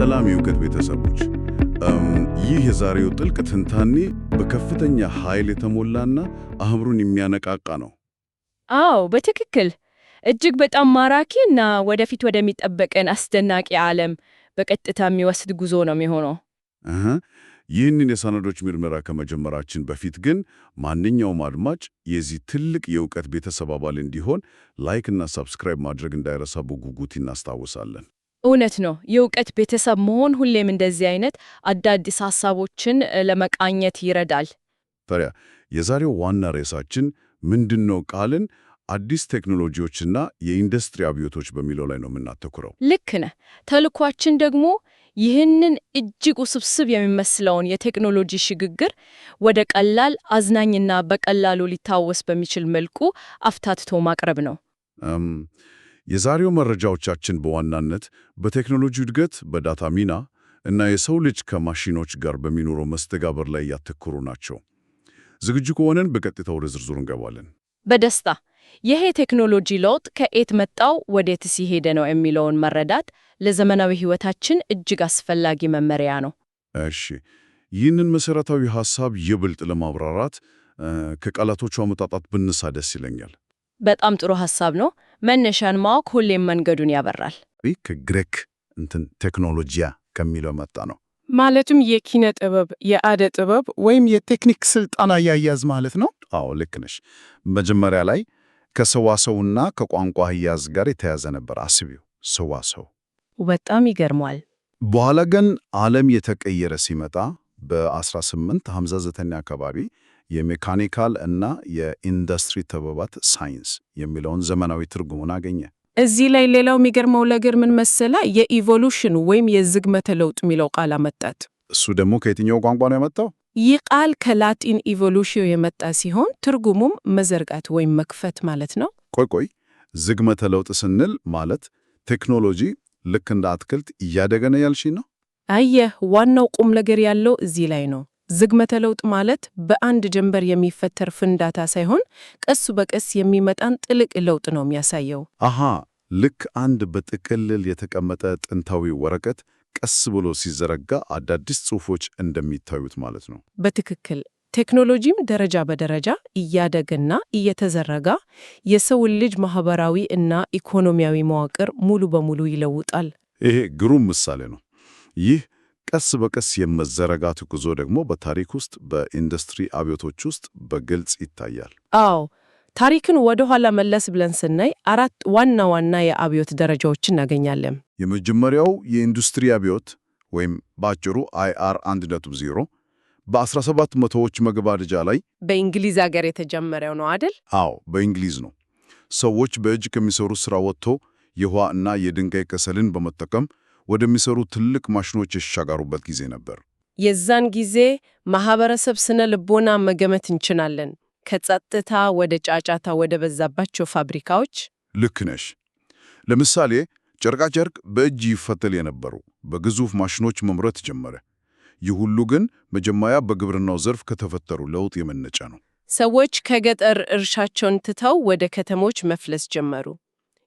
ሰላም የእውቀት ቤተሰቦች፣ ይህ የዛሬው ጥልቅ ትንታኔ በከፍተኛ ኃይል የተሞላና አእምሮን የሚያነቃቃ ነው። አዎ በትክክል እጅግ በጣም ማራኪ እና ወደፊት ወደሚጠበቀን አስደናቂ ዓለም በቀጥታ የሚወስድ ጉዞ ነው የሚሆነው። ይህንን የሰነዶች ምርመራ ከመጀመራችን በፊት ግን ማንኛውም አድማጭ የዚህ ትልቅ የእውቀት ቤተሰብ አባል እንዲሆን ላይክ እና ሰብስክራይብ ማድረግ እንዳይረሳ በጉጉት እናስታውሳለን። እውነት ነው። የእውቀት ቤተሰብ መሆን ሁሌም እንደዚህ አይነት አዳዲስ ሐሳቦችን ለመቃኘት ይረዳል። ታዲያ የዛሬው ዋና ርዕሳችን ምንድነው ቃልን አዲስ ቴክኖሎጂዎችና የኢንዱስትሪ አብዮቶች በሚለው ላይ ነው የምናተኩረው። ልክ ነህ። ተልኳችን ደግሞ ይህንን እጅግ ውስብስብ የሚመስለውን የቴክኖሎጂ ሽግግር ወደ ቀላል አዝናኝና በቀላሉ ሊታወስ በሚችል መልኩ አፍታትቶ ማቅረብ ነው። የዛሬው መረጃዎቻችን በዋናነት በቴክኖሎጂ እድገት፣ በዳታ ሚና እና የሰው ልጅ ከማሽኖች ጋር በሚኖረው መስተጋብር ላይ ያተኮሩ ናቸው። ዝግጁ ከሆነን በቀጥታ ወደ ዝርዝሩ እንገባለን። በደስታ። ይሄ የቴክኖሎጂ ለውጥ ከየት መጣው ወዴትስ እየሄደ ነው የሚለውን መረዳት ለዘመናዊ ሕይወታችን እጅግ አስፈላጊ መመሪያ ነው። እሺ፣ ይህንን መሰረታዊ ሐሳብ ይበልጥ ለማብራራት ከቃላቶቹ አመጣጣት ብንሳ ደስ ይለኛል። በጣም ጥሩ ሐሳብ ነው። መነሻን ማወቅ ሁሌም መንገዱን ያበራል። ከግሪክ ቴክኖሎጂያ ከሚለው መጣ ነው። ማለትም የኪነ ጥበብ፣ የአደ ጥበብ ወይም የቴክኒክ ስልጠና አያያዝ ማለት ነው። አዎ ልክ ነሽ። መጀመሪያ ላይ ከሰዋሰውና ከቋንቋ አያያዝ ጋር የተያዘ ነበር። አስቢው፣ ሰዋሰው በጣም ይገርማል። በኋላ ግን ዓለም የተቀየረ ሲመጣ በ1859 አካባቢ የሜካኒካል እና የኢንዱስትሪ ጥበባት ሳይንስ የሚለውን ዘመናዊ ትርጉሙን አገኘ። እዚህ ላይ ሌላው የሚገርመው ነገር ምን መሰላ? የኢቮሉሽን ወይም የዝግመተ ለውጥ የሚለው ቃል አመጣት። እሱ ደግሞ ከየትኛው ቋንቋ ነው የመጣው? ይህ ቃል ከላቲን ኢቮሉሽዮ የመጣ ሲሆን ትርጉሙም መዘርጋት ወይም መክፈት ማለት ነው። ቆይ ዝግመተ ለውጥ ስንል ማለት ቴክኖሎጂ ልክ እንደ አትክልት እያደገ ነው ያልሽኝ ነው? አየህ፣ ዋናው ቁም ነገር ያለው እዚህ ላይ ነው። ዝግመተ ለውጥ ማለት በአንድ ጀንበር የሚፈጠር ፍንዳታ ሳይሆን ቀስ በቀስ የሚመጣን ጥልቅ ለውጥ ነው የሚያሳየው። አሃ፣ ልክ አንድ በጥቅልል የተቀመጠ ጥንታዊ ወረቀት ቀስ ብሎ ሲዘረጋ አዳዲስ ጽሑፎች እንደሚታዩት ማለት ነው። በትክክል። ቴክኖሎጂም ደረጃ በደረጃ እያደገና እየተዘረጋ የሰውን ልጅ ማህበራዊ እና ኢኮኖሚያዊ መዋቅር ሙሉ በሙሉ ይለውጣል። ይሄ ግሩም ምሳሌ ነው። ይህ ቀስ በቀስ የመዘረጋቱ ጉዞ ደግሞ በታሪክ ውስጥ በኢንዱስትሪ አብዮቶች ውስጥ በግልጽ ይታያል። አዎ፣ ታሪክን ወደ ኋላ መለስ ብለን ስናይ 4 ዋና ዋና የአብዮት ደረጃዎችን እናገኛለን። የመጀመሪያው የኢንዱስትሪ አብዮት ወይም በአጭሩ IR 1.0 በ1700ዎች መገባደጃ ላይ በእንግሊዝ ሀገር የተጀመረው ነው አይደል? አዎ፣ በእንግሊዝ ነው። ሰዎች በእጅ ከሚሰሩ ሥራ ወጥቶ የውሃ እና የድንጋይ ከሰልን በመጠቀም ወደሚሰሩ ትልቅ ማሽኖች የተሻጋሩበት ጊዜ ነበር። የዛን ጊዜ ማህበረሰብ ስነ ልቦና መገመት እንችላለን። ከጸጥታ ወደ ጫጫታ ወደ በዛባቸው ፋብሪካዎች። ልክ ነሽ። ለምሳሌ ጨርቃጨርቅ በእጅ ይፈተል የነበሩ በግዙፍ ማሽኖች መምረት ጀመረ። ይህ ሁሉ ግን መጀመሪያ በግብርናው ዘርፍ ከተፈጠሩ ለውጥ የመነጨ ነው። ሰዎች ከገጠር እርሻቸውን ትተው ወደ ከተሞች መፍለስ ጀመሩ።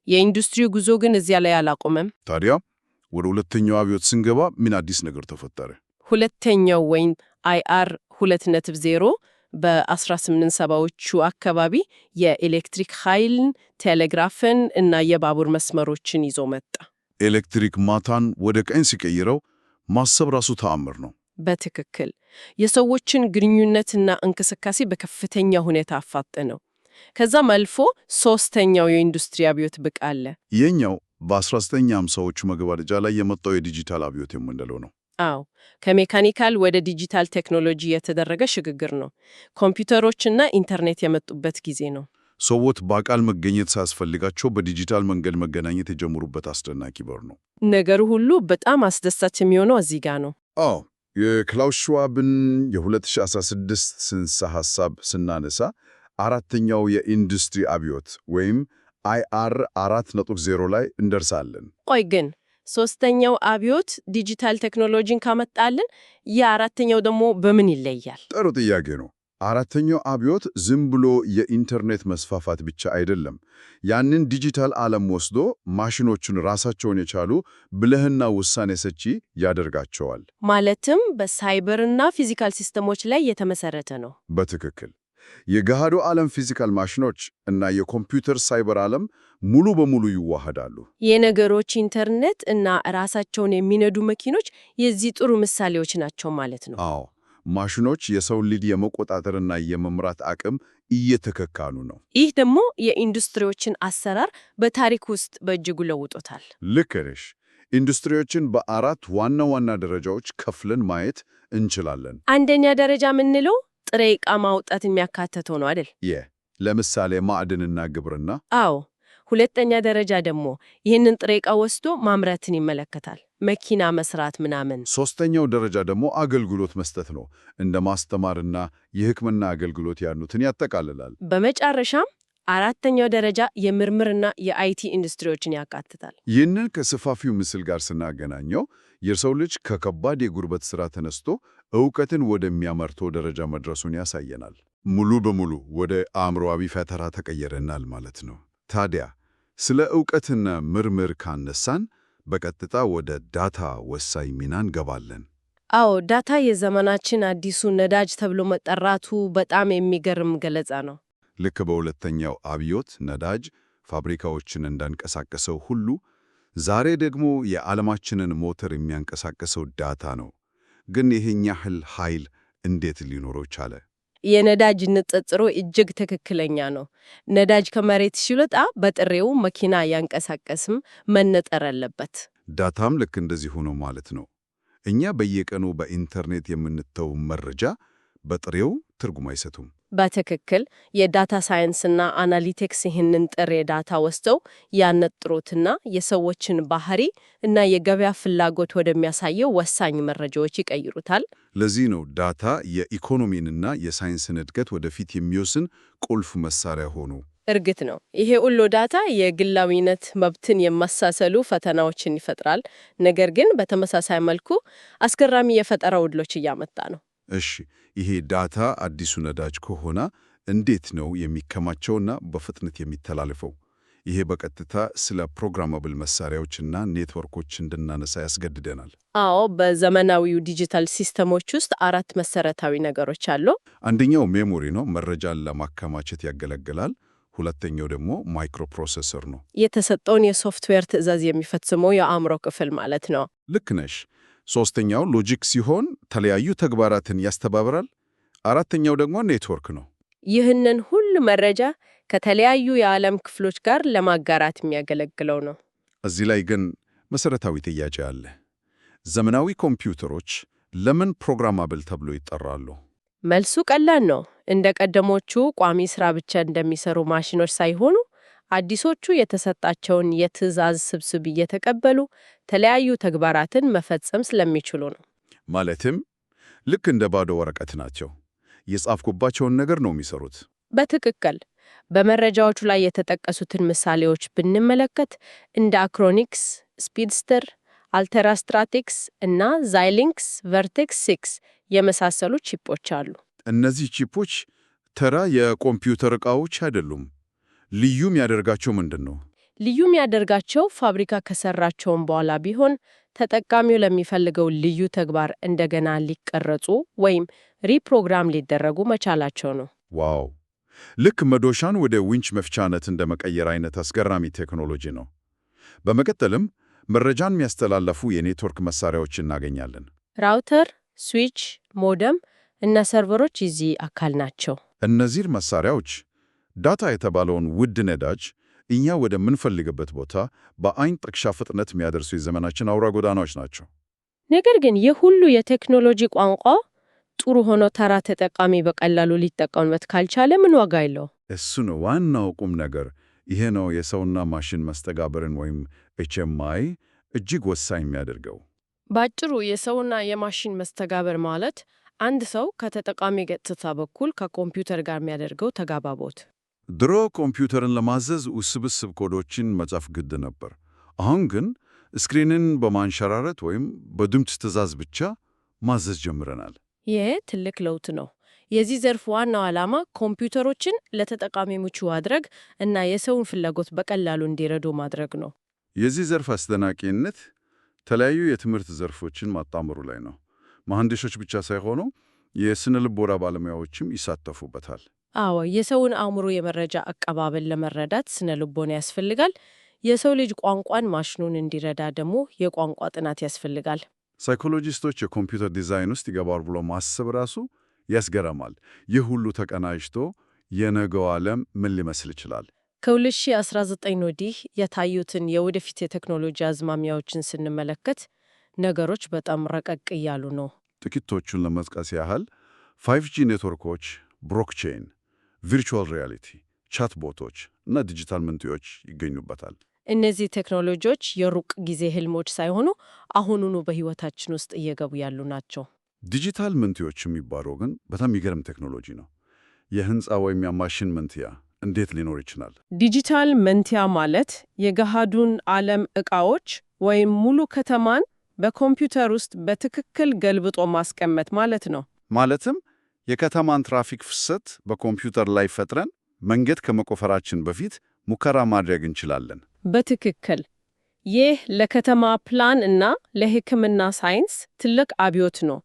የኢንዱስትሪ ጉዞ ግን እዚያ ላይ አላቆመም። ታዲያ ወደ ሁለተኛው አብዮት ስንገባ ምን አዲስ ነገር ተፈጠረ? ሁለተኛው ወይም IR 2.0 በ1870ዎቹ አካባቢ የኤሌክትሪክ ኃይልን፣ ቴሌግራፍን እና የባቡር መስመሮችን ይዞ መጣ። ኤሌክትሪክ ማታን ወደ ቀን ሲቀይረው ማሰብ ራሱ ተአምር ነው። በትክክል የሰዎችን ግንኙነትና እንቅስቃሴ በከፍተኛ ሁኔታ አፋጠነው። ከዛም አልፎ ሶስተኛው የኢንዱስትሪ አብዮት ብቅ አለ። የኛው በ1950ዎቹ መገባደጃ ላይ የመጣው የዲጂታል አብዮት የምንለው ነው። አዎ፣ ከሜካኒካል ወደ ዲጂታል ቴክኖሎጂ የተደረገ ሽግግር ነው። ኮምፒውተሮችና ኢንተርኔት የመጡበት ጊዜ ነው። ሰዎች በአካል መገኘት ሳያስፈልጋቸው በዲጂታል መንገድ መገናኘት የጀመሩበት አስደናቂ በር ነው። ነገሩ ሁሉ በጣም አስደሳች የሚሆነው እዚህ ጋር ነው። አዎ፣ የክላውስ ሽዋብን የ2016 ጽንሰ ሐሳብ ስናነሳ አራተኛው የኢንዱስትሪ አብዮት ወይም IR 4.0 ላይ እንደርሳለን። ቆይ ግን ሶስተኛው አብዮት ዲጂታል ቴክኖሎጂን ካመጣልን የአራተኛው ደግሞ በምን ይለያል? ጥሩ ጥያቄ ነው። አራተኛው አብዮት ዝም ብሎ የኢንተርኔት መስፋፋት ብቻ አይደለም። ያንን ዲጂታል ዓለም ወስዶ ማሽኖቹን ራሳቸውን የቻሉ ብልህና ውሳኔ ሰጪ ያደርጋቸዋል። ማለትም በሳይበርና ፊዚካል ሲስተሞች ላይ የተመሰረተ ነው። በትክክል የገሃዱ ዓለም ፊዚካል ማሽኖች እና የኮምፒውተር ሳይበር ዓለም ሙሉ በሙሉ ይዋሃዳሉ። የነገሮች ኢንተርኔት እና ራሳቸውን የሚነዱ መኪኖች የዚህ ጥሩ ምሳሌዎች ናቸው ማለት ነው። አዎ፣ ማሽኖች የሰውን ልጅ የመቆጣጠርና የመምራት አቅም እየተከካኑ ነው። ይህ ደግሞ የኢንዱስትሪዎችን አሰራር በታሪክ ውስጥ በእጅጉ ለውጦታል። ልክ ነሽ። ኢንዱስትሪዎችን በአራት ዋና ዋና ደረጃዎች ከፍለን ማየት እንችላለን። አንደኛ ደረጃ የምንለው ጥሬ ዕቃ ማውጣት የሚያካትተው ነው አይደል? ለምሳሌ ማዕድንና ግብርና። አዎ። ሁለተኛ ደረጃ ደግሞ ይህንን ጥሬ ዕቃ ወስዶ ማምረትን ይመለከታል። መኪና መስራት ምናምን። ሶስተኛው ደረጃ ደግሞ አገልግሎት መስጠት ነው። እንደ ማስተማርና የሕክምና አገልግሎት ያሉትን ያጠቃልላል። በመጨረሻም አራተኛው ደረጃ የምርምርና የአይቲ ኢንዱስትሪዎችን ያካትታል። ይህንን ከሰፋፊው ምስል ጋር ስናገናኘው የሰው ልጅ ከከባድ የጉልበት ሥራ ተነስቶ ዕውቀትን ወደሚያመርተው ደረጃ መድረሱን ያሳየናል። ሙሉ በሙሉ ወደ አእምሮአዊ ፈጠራ ተቀየረናል ማለት ነው። ታዲያ ስለ ዕውቀትና ምርምር ካነሳን በቀጥታ ወደ ዳታ ወሳኝ ሚና እንገባለን። አዎ፣ ዳታ የዘመናችን አዲሱ ነዳጅ ተብሎ መጠራቱ በጣም የሚገርም ገለጻ ነው። ልክ በሁለተኛው አብዮት ነዳጅ ፋብሪካዎችን እንዳንቀሳቀሰው ሁሉ ዛሬ ደግሞ የዓለማችንን ሞተር የሚያንቀሳቅሰው ዳታ ነው። ግን ይህን ያህል ኃይል እንዴት ሊኖረው ቻለ? የነዳጅ ንጽጽሩ እጅግ ትክክለኛ ነው። ነዳጅ ከመሬት ሲወጣ በጥሬው መኪና ያንቀሳቀስም መነጠር አለበት። ዳታም ልክ እንደዚህ ሆኖ ማለት ነው። እኛ በየቀኑ በኢንተርኔት የምንተው መረጃ በጥሬው ትርጉም አይሰጡም። በትክክል የዳታ ሳይንስና አናሊቲክስ ይህንን ጥሬ ዳታ ወስደው ያነጥሩትና የሰዎችን ባህሪ እና የገበያ ፍላጎት ወደሚያሳየው ወሳኝ መረጃዎች ይቀይሩታል። ለዚህ ነው ዳታ የኢኮኖሚንና የሳይንስን እድገት ወደፊት የሚወስን ቁልፍ መሳሪያ ሆኖ። እርግጥ ነው ይሄ ሁሉ ዳታ የግላዊነት መብትን የማሳሰሉ ፈተናዎችን ይፈጥራል። ነገር ግን በተመሳሳይ መልኩ አስገራሚ የፈጠራ ዕድሎች እያመጣ ነው። እሺ፣ ይሄ ዳታ አዲሱ ነዳጅ ከሆነ እንዴት ነው የሚከማቸውና በፍጥነት የሚተላለፈው? ይሄ በቀጥታ ስለ ፕሮግራማብል መሳሪያዎችና ኔትወርኮች እንድናነሳ ያስገድደናል። አዎ፣ በዘመናዊው ዲጂታል ሲስተሞች ውስጥ አራት መሰረታዊ ነገሮች አሉ። አንደኛው ሜሞሪ ነው፣ መረጃን ለማከማቸት ያገለግላል። ሁለተኛው ደግሞ ማይክሮፕሮሰሰር ነው፣ የተሰጠውን የሶፍትዌር ትዕዛዝ የሚፈጽመው የአእምሮ ክፍል ማለት ነው። ልክ ነሽ። ሶስተኛው ሎጂክ ሲሆን ተለያዩ ተግባራትን ያስተባብራል። አራተኛው ደግሞ ኔትወርክ ነው። ይህንን ሁሉ መረጃ ከተለያዩ የዓለም ክፍሎች ጋር ለማጋራት የሚያገለግለው ነው። እዚህ ላይ ግን መሰረታዊ ጥያቄ አለ። ዘመናዊ ኮምፒውተሮች ለምን ፕሮግራማብል ተብሎ ይጠራሉ? መልሱ ቀላል ነው። እንደ ቀደሞቹ ቋሚ ስራ ብቻ እንደሚሰሩ ማሽኖች ሳይሆኑ አዲሶቹ የተሰጣቸውን የትዕዛዝ ስብስብ እየተቀበሉ የተለያዩ ተግባራትን መፈጸም ስለሚችሉ ነው። ማለትም ልክ እንደ ባዶ ወረቀት ናቸው። የጻፍኩባቸውን ነገር ነው የሚሰሩት። በትክክል በመረጃዎቹ ላይ የተጠቀሱትን ምሳሌዎች ብንመለከት እንደ አክሮኒክስ፣ ስፒድስተር፣ አልተራስትራቲክስ እና ዛይሊንክስ ቨርቴክስ 6 የመሳሰሉ ቺፖች አሉ። እነዚህ ቺፖች ተራ የኮምፒውተር ዕቃዎች አይደሉም። ልዩ የሚያደርጋቸው ምንድን ነው? ልዩ የሚያደርጋቸው ፋብሪካ ከሰራቸውም በኋላ ቢሆን ተጠቃሚው ለሚፈልገው ልዩ ተግባር እንደገና ሊቀረጹ ወይም ሪፕሮግራም ሊደረጉ መቻላቸው ነው። ዋው! ልክ መዶሻን ወደ ዊንች መፍቻነት እንደ መቀየር አይነት አስገራሚ ቴክኖሎጂ ነው። በመቀጠልም መረጃን የሚያስተላልፉ የኔትወርክ መሳሪያዎች እናገኛለን። ራውተር፣ ስዊች፣ ሞደም እና ሰርቨሮች የዚህ አካል ናቸው። እነዚህ መሳሪያዎች ዳታ የተባለውን ውድ ነዳጅ እኛ ወደምንፈልግበት ቦታ በአይን ጥቅሻ ፍጥነት የሚያደርሱ የዘመናችን አውራ ጎዳናዎች ናቸው። ነገር ግን ይህ ሁሉ የቴክኖሎጂ ቋንቋ ጥሩ ሆኖ ተራ ተጠቃሚ በቀላሉ ሊጠቀምበት ካልቻለ ምን ዋጋ የለው? እሱ ነው ዋናው ቁም ነገር። ይሄ ነው የሰውና ማሽን መስተጋብርን ወይም ኤችኤምአይ እጅግ ወሳኝ የሚያደርገው። ባጭሩ የሰውና የማሽን መስተጋብር ማለት አንድ ሰው ከተጠቃሚ ገጽታ በኩል ከኮምፒውተር ጋር የሚያደርገው ተጋባቦት። ድሮ ኮምፒውተርን ለማዘዝ ውስብስብ ኮዶችን መጻፍ ግድ ነበር። አሁን ግን ስክሪንን በማንሸራረት ወይም በድምፅ ትዕዛዝ ብቻ ማዘዝ ጀምረናል። ይህ ትልቅ ለውጥ ነው። የዚህ ዘርፍ ዋናው ዓላማ ኮምፒውተሮችን ለተጠቃሚ ምቹ ማድረግ እና የሰውን ፍላጎት በቀላሉ እንዲረዱ ማድረግ ነው። የዚህ ዘርፍ አስደናቂነት የተለያዩ የትምህርት ዘርፎችን ማጣመሩ ላይ ነው። መሐንዲሶች ብቻ ሳይሆኑ የስነ ልቦና ባለሙያዎችም ይሳተፉበታል። አዎ፣ የሰውን አእምሮ የመረጃ አቀባበል ለመረዳት ስነ ልቦና ያስፈልጋል። የሰው ልጅ ቋንቋን ማሽኑን እንዲረዳ ደግሞ የቋንቋ ጥናት ያስፈልጋል። ሳይኮሎጂስቶች የኮምፒውተር ዲዛይን ውስጥ ይገባሉ ብሎ ማሰብ ራሱ ያስገርማል። ይህ ሁሉ ተቀናጅቶ የነገው ዓለም ምን ሊመስል ይችላል? ከ2019 ወዲህ የታዩትን የወደፊት የቴክኖሎጂ አዝማሚያዎችን ስንመለከት ነገሮች በጣም ረቀቅ እያሉ ነው። ጥቂቶቹን ለመጥቀስ ያህል 5G ኔትወርኮች፣ ብሎክቼን፣ ቪርቹዋል ሪያሊቲ፣ ቻትቦቶች እና ዲጂታል መንትዮች ይገኙበታል። እነዚህ ቴክኖሎጂዎች የሩቅ ጊዜ ህልሞች ሳይሆኑ አሁኑኑ በህይወታችን ውስጥ እየገቡ ያሉ ናቸው። ዲጂታል መንትዮች የሚባለው ግን በጣም የሚገርም ቴክኖሎጂ ነው። የህንፃ ወይም የማሽን መንትያ እንዴት ሊኖር ይችላል? ዲጂታል መንትያ ማለት የገሃዱን ዓለም ዕቃዎች ወይም ሙሉ ከተማን በኮምፒውተር ውስጥ በትክክል ገልብጦ ማስቀመጥ ማለት ነው። ማለትም የከተማን ትራፊክ ፍሰት በኮምፒውተር ላይ ፈጥረን መንገድ ከመቆፈራችን በፊት ሙከራ ማድረግ እንችላለን። በትክክል። ይህ ለከተማ ፕላን እና ለሕክምና ሳይንስ ትልቅ አብዮት ነው።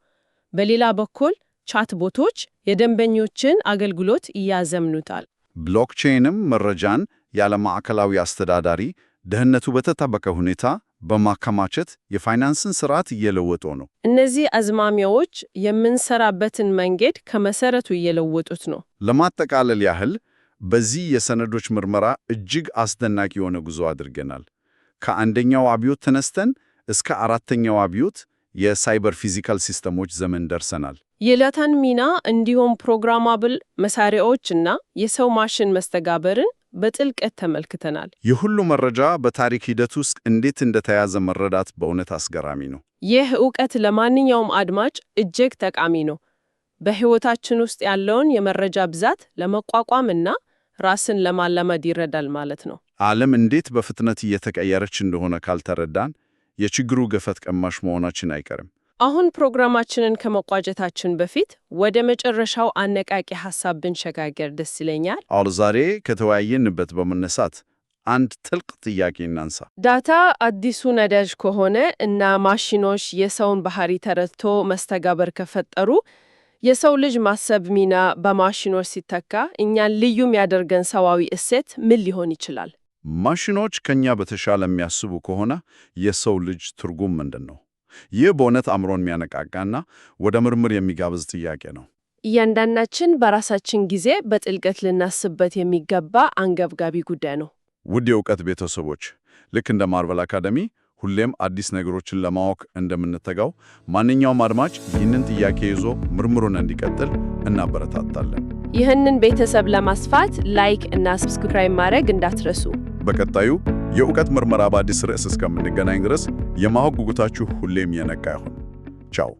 በሌላ በኩል ቻትቦቶች የደንበኞችን አገልግሎት እያዘምኑታል። ብሎክቼንም መረጃን ያለ ማዕከላዊ አስተዳዳሪ ደህንነቱ በተጠበቀ ሁኔታ በማከማቸት የፋይናንስን ስርዓት እየለወጡ ነው። እነዚህ አዝማሚያዎች የምንሰራበትን መንገድ ከመሰረቱ እየለወጡት ነው። ለማጠቃለል ያህል በዚህ የሰነዶች ምርመራ እጅግ አስደናቂ የሆነ ጉዞ አድርገናል። ከአንደኛው አብዮት ተነስተን እስከ አራተኛው አብዮት የሳይበር ፊዚካል ሲስተሞች ዘመን ደርሰናል። የዳታን ሚና እንዲሁም ፕሮግራማብል መሳሪያዎችና የሰው ማሽን መስተጋበርን በጥልቀት ተመልክተናል። የሁሉ መረጃ በታሪክ ሂደት ውስጥ እንዴት እንደተያዘ መረዳት በእውነት አስገራሚ ነው። ይህ ዕውቀት ለማንኛውም አድማጭ እጅግ ጠቃሚ ነው። በሕይወታችን ውስጥ ያለውን የመረጃ ብዛት ለመቋቋምና ራስን ለማላመድ ይረዳል ማለት ነው። ዓለም እንዴት በፍጥነት እየተቀየረች እንደሆነ ካልተረዳን የችግሩ ገፈት ቀማሽ መሆናችን አይቀርም። አሁን ፕሮግራማችንን ከመቋጨታችን በፊት ወደ መጨረሻው አነቃቂ ሐሳብ ብንሸጋገር ደስ ይለኛል። አሁን ዛሬ ከተወያየንበት በመነሳት አንድ ጥልቅ ጥያቄ እናንሳ። ዳታ አዲሱ ነዳጅ ከሆነ እና ማሽኖች የሰውን ባህሪ ተረድቶ መስተጋበር ከፈጠሩ የሰው ልጅ ማሰብ ሚና በማሽኖች ሲተካ እኛን ልዩ የሚያደርገን ሰዋዊ እሴት ምን ሊሆን ይችላል? ማሽኖች ከኛ በተሻለ የሚያስቡ ከሆነ የሰው ልጅ ትርጉም ምንድን ነው? ይህ በእውነት አእምሮን የሚያነቃቃና ወደ ምርምር የሚጋብዝ ጥያቄ ነው። እያንዳንዳችን በራሳችን ጊዜ በጥልቀት ልናስብበት የሚገባ አንገብጋቢ ጉዳይ ነው። ውድ የእውቀት ቤተሰቦች፣ ልክ እንደ ማርቨል አካዳሚ ሁሌም አዲስ ነገሮችን ለማወቅ እንደምንተጋው ማንኛውም አድማጭ ይህንን ጥያቄ ይዞ ምርምሩን እንዲቀጥል እናበረታታለን። ይህንን ቤተሰብ ለማስፋት ላይክ እና ሰብስክራይብ ማድረግ እንዳትረሱ። በቀጣዩ የእውቀት ምርመራ በአዲስ ርዕስ እስከምንገናኝ ድረስ የማወቅ ጉጉታችሁ ሁሌም የነቃ ይሁን። ቻው።